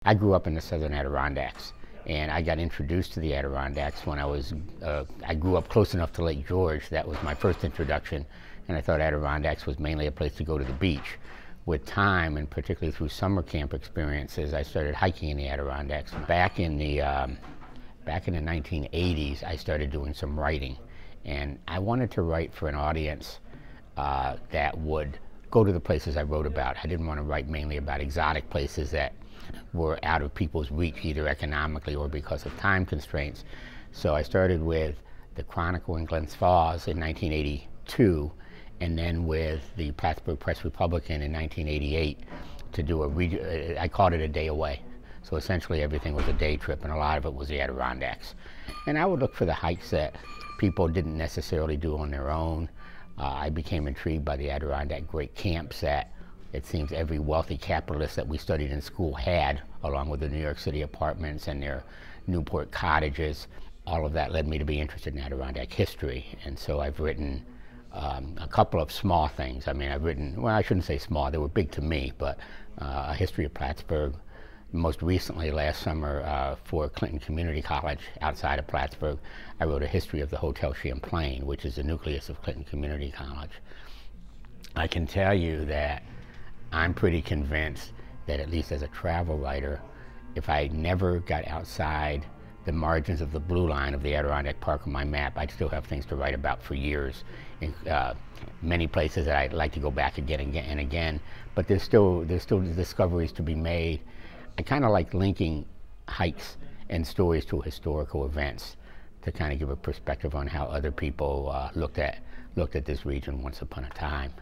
I grew up in the southern Adirondacks, and I got introduced to the Adirondacks when I grew up close enough to Lake George. That was my first introduction, and I thought Adirondacks was mainly a place to go to the beach. With time, and particularly through summer camp experiences, I started hiking in the Adirondacks. Back in the 1980s, I started doing some writing, and I wanted to write for an audience that would go to the places I wrote about. I didn't want to write mainly about exotic places that were out of people's reach, either economically or because of time constraints. So I started with the Chronicle in Glens Falls in 1982, and then with the Plattsburgh Press Republican in 1988 to do I called it a day away. So essentially everything was a day trip, and a lot of it was the Adirondacks. And I would look for the hikes that people didn't necessarily do on their own. I became intrigued by the Adirondack Great Camps that it seems every wealthy capitalist that we studied in school had, along with the New York City apartments and their Newport cottages. All of that led me to be interested in Adirondack history, and so I've written a couple of small things. I mean, I've written, well, I shouldn't say small, they were big to me, but a history of Plattsburgh. Most recently, last summer, for Clinton Community College outside of Plattsburgh, I wrote a history of the Hotel Champlain, which is the nucleus of Clinton Community College. I can tell you that I'm pretty convinced that, at least as a travel writer, if I never got outside the margins of the blue line of the Adirondack Park on my map, I'd still have things to write about for years. In many places that I'd like to go back again and again, but there's still discoveries to be made. I kind of like linking hikes and stories to historical events to kind of give a perspective on how other people looked at this region once upon a time.